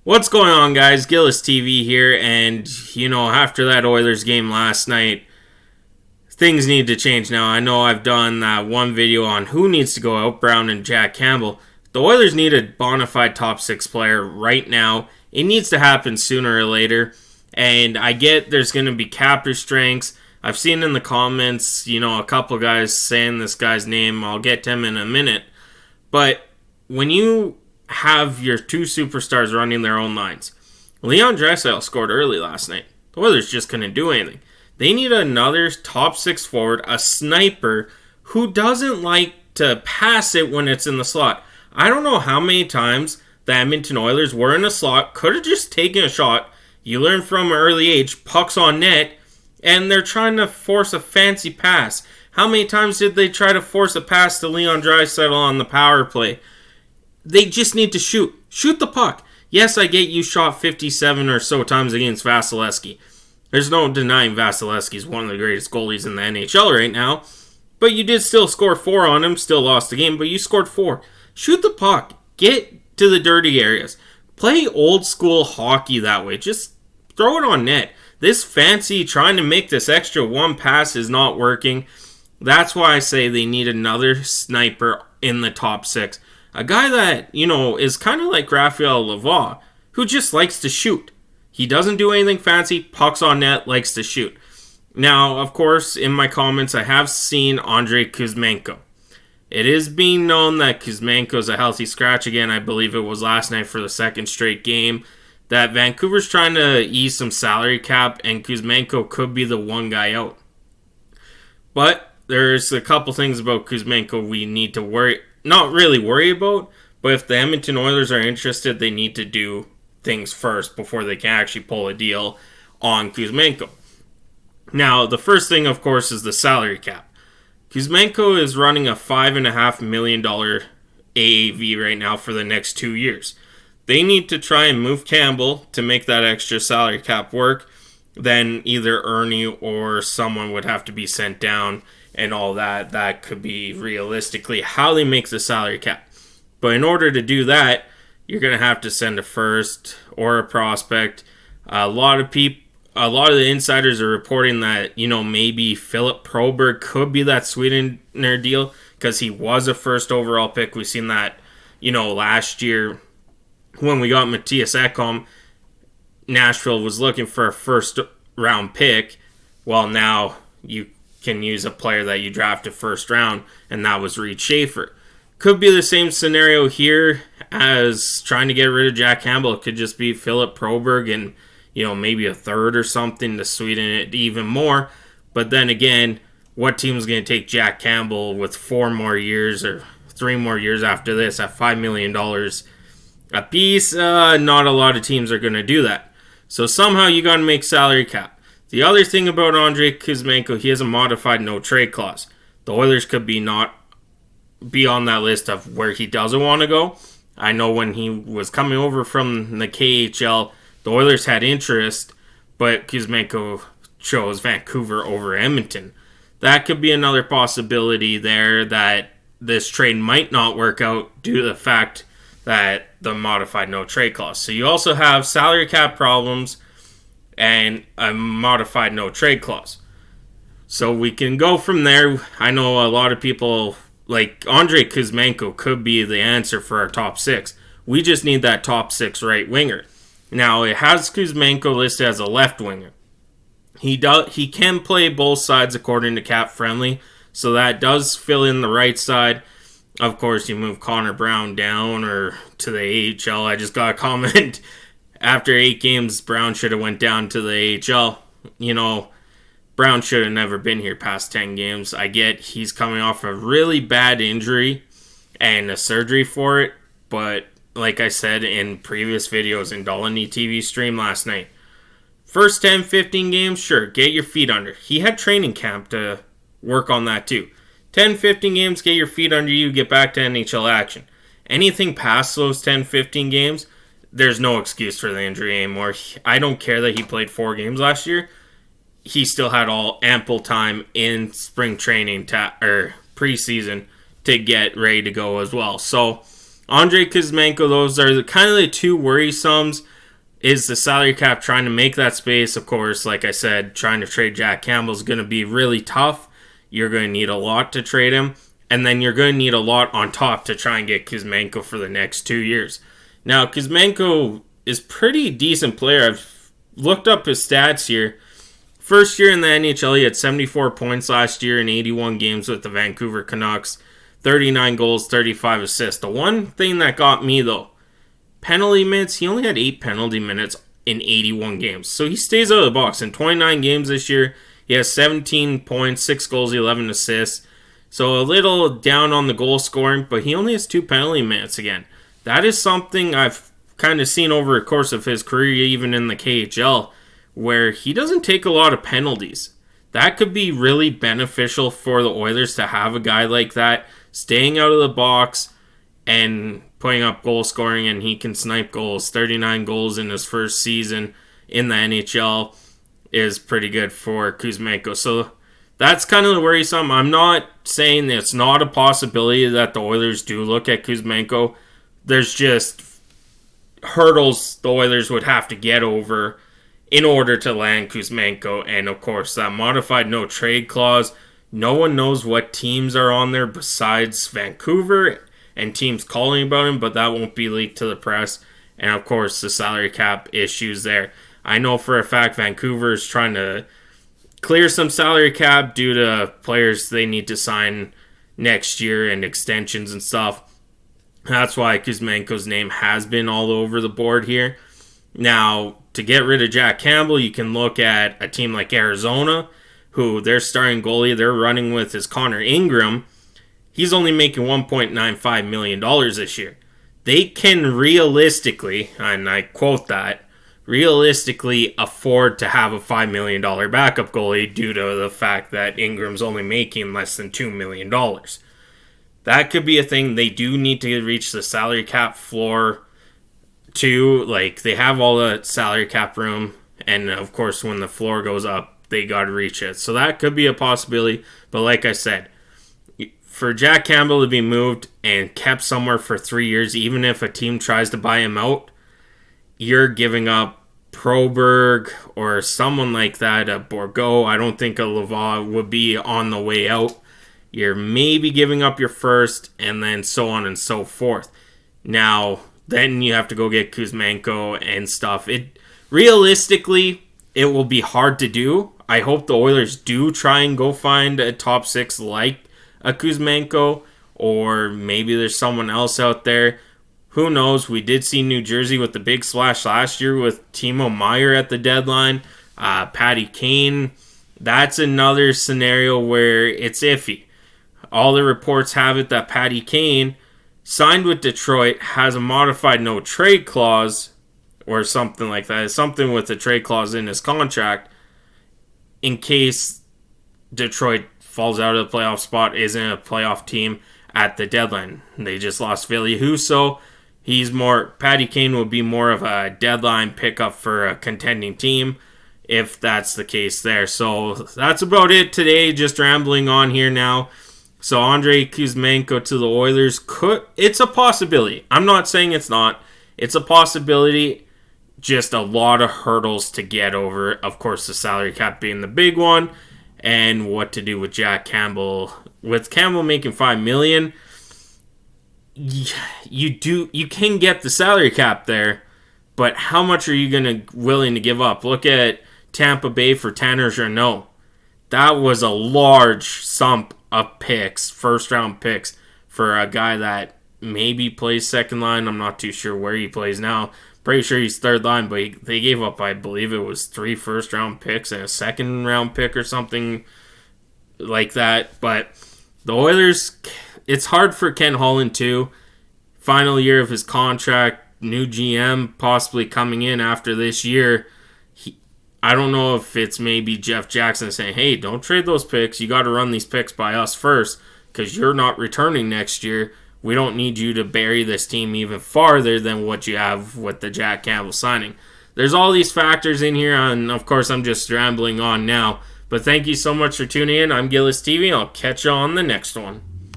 What's going on, guys? Gillis TV here, and after that Oilers game last night, things need to change now. I know I've done that one video on who needs to go out, Brown and Jack Campbell. The Oilers need a bona fide top six player right now. It needs to happen sooner or later, and I get there's going to be cap restraints. I've seen in the comments, a couple guys saying this guy's name. I'll get to him in a minute, but when you have your two superstars running their own lines. Leon Draisaitl scored early last night. The Oilers just couldn't do anything. They need another top six forward, a sniper, who doesn't like to pass it when it's in the slot. I don't know how many times the Edmonton Oilers were in a slot, could have just taken a shot. You learn from an early age, pucks on net, and they're trying to force a fancy pass. How many times did they try to force a pass to Leon Draisaitl on the power play? They just need to shoot. Shoot the puck. Yes, I get you shot 57 or so times against Vasilevskiy. There's no denying Vasilevsky's one of the greatest goalies in the NHL right now. But you did still score 4 on him. Still lost the game, but you scored 4. Shoot the puck. Get to the dirty areas. Play old school hockey that way. Just throw it on net. This fancy trying to make this extra one pass is not working. That's why I say they need another sniper in the top six. A guy that, is kind of like Raphael Lavoie, who just likes to shoot. He doesn't do anything fancy, pucks on net, likes to shoot. Now, of course, in my comments, I have seen Andrei Kuzmenko. It is being known that Kuzmenko is a healthy scratch again. I believe it was last night for the second straight game. That Vancouver's trying to ease some salary cap, and Kuzmenko could be the one guy out. But there's a couple things about Kuzmenko we need to not really worry about, but if the Edmonton Oilers are interested, they need to do things first before they can actually pull a deal on Kuzmenko. Now, the first thing, of course, is the salary cap. Kuzmenko is running a $5.5 million AAV right now for the next 2 years. They need to try and move Campbell to make that extra salary cap work. Then either Ernie or someone would have to be sent down and all that. That could be realistically how they make the salary cap. But in order to do that, you're going to have to send a first or a prospect. A lot of the insiders are reporting that, maybe Philip Broberg could be that sweetener deal because he was a first overall pick. We've seen that, last year when we got Matthias Ekholm. Nashville was looking for a first round pick. Well, now you can use a player that you drafted first round, and that was Reed Schaefer. Could be the same scenario here as trying to get rid of Jack Campbell. It could just be Philip Broberg and, maybe a third or something to sweeten it even more. But then again, what team is going to take Jack Campbell with 4 more years or 3 more years after this at $5 million a piece? Not a lot of teams are going to do that. So somehow you got to make salary cap. The other thing about Andrei Kuzmenko, he has a modified no-trade clause. The Oilers could be on that list of where he doesn't want to go. I know when he was coming over from the KHL, the Oilers had interest, but Kuzmenko chose Vancouver over Edmonton. That could be another possibility there that this trade might not work out due to the fact that the modified no-trade clause. So you also have salary cap problems and a modified no-trade clause. So we can go from there. I know a lot of people, like Andrei Kuzmenko, could be the answer for our top six. We just need that top six right winger. Now, it has Kuzmenko listed as a left winger. He can play both sides according to Cap Friendly, so that does fill in the right side. Of course, you move Connor Brown down or to the AHL. I just got a comment after 8 games, Brown should have went down to the AHL. Brown should have never been here past 10 games. I get he's coming off a really bad injury and a surgery for it, but like I said in previous videos in Dolany TV stream last night, first 10, 15 games, sure, get your feet under. He had training camp to work on that too. 10, 15 games, get your feet under you, get back to NHL action. Anything past those 10, 15 games, there's no excuse for the injury anymore. I don't care that he played 4 games last year. He still had ample time in spring training or preseason to get ready to go as well. So Andrei Kuzmenko, those are kind of the two worrisomes. Is the salary cap trying to make that space? Of course, like I said, trying to trade Jack Campbell is going to be really tough. You're going to need a lot to trade him. And then you're going to need a lot on top to try and get Kuzmenko for the next 2 years. Now, Kuzmenko is pretty decent player. I've looked up his stats here. First year in the NHL, he had 74 points last year in 81 games with the Vancouver Canucks. 39 goals, 35 assists. The one thing that got me, though, penalty minutes. He only had 8 penalty minutes in 81 games. So he stays out of the box. In 29 games this year, he has 17 points, 6 goals, 11 assists. So a little down on the goal scoring, but he only has 2 penalty minutes again. That is something I've kind of seen over the course of his career, even in the KHL, where he doesn't take a lot of penalties. That could be really beneficial for the Oilers to have a guy like that staying out of the box and putting up goal scoring, and he can snipe goals. 39 goals in his first season in the NHL is pretty good for Kuzmenko. So that's kind of the worrisome. I'm not saying that it's not a possibility that the Oilers do look at Kuzmenko. There's just hurdles the Oilers would have to get over in order to land Kuzmenko. And of course, that modified no trade clause. No one knows what teams are on there besides Vancouver and teams calling about him, but that won't be leaked to the press. And of course, the salary cap issues there. I know for a fact Vancouver is trying to clear some salary cap due to players they need to sign next year and extensions and stuff. That's why Kuzmenko's name has been all over the board here. Now, to get rid of Jack Campbell, you can look at a team like Arizona, who their starting goalie they're running with is Connor Ingram. He's only making $1.95 million this year. They can realistically, and I quote that, realistically afford to have a $5 million backup goalie due to the fact that Ingram's only making less than $2 million. That could be a thing. They do need to reach the salary cap floor too. Like, they have all the salary cap room, and of course when the floor goes up, they got to reach it. So that could be a possibility. But like I said, for Jack Campbell to be moved and kept somewhere for 3 years, even if a team tries to buy him out, you're giving up Proberg or someone like that, a Bourgault. I don't think a Laval would be on the way out. You're maybe giving up your first, and then so on and so forth. Now, then you have to go get Kuzmenko and stuff. Realistically, it will be hard to do. I hope the Oilers do try and go find a top 6 like a Kuzmenko, or maybe there's someone else out there. Who knows? We did see New Jersey with the big splash last year with Timo Meier at the deadline. Patty Kane. That's another scenario where it's iffy. All the reports have it that Patty Kane signed with Detroit, has a modified no trade clause or something like that. Something with a trade clause in his contract in case Detroit falls out of the playoff spot, isn't a playoff team at the deadline. They just lost Ville Husso. Patty Kane would be more of a deadline pickup for a contending team if that's the case there. So that's about it today. Just rambling on here now. So Andrei Kuzmenko to the Oilers, it's a possibility. I'm not saying it's not. It's a possibility. Just a lot of hurdles to get over. Of course, the salary cap being the big one, and what to do with Jack Campbell. With Campbell making $5 million, you can get the salary cap there, but how much are you willing to give up? Look at Tampa Bay for Tanner Jeannot. That was a large sum of picks, first round picks, for a guy that maybe plays second line. I'm not too sure where he plays now. Pretty sure he's third line, but they gave up, I believe it was 3 first round picks and a second round pick or something like that. But the Oilers, it's hard for Ken Holland too. Final year of his contract, new GM possibly coming in after this year. I don't know if it's maybe Jeff Jackson saying, hey, don't trade those picks. You got to run these picks by us first because you're not returning next year. We don't need you to bury this team even farther than what you have with the Jack Campbell signing. There's all these factors in here, and of course I'm just rambling on now. But thank you so much for tuning in. I'm Gillis TV, and I'll catch you on the next one.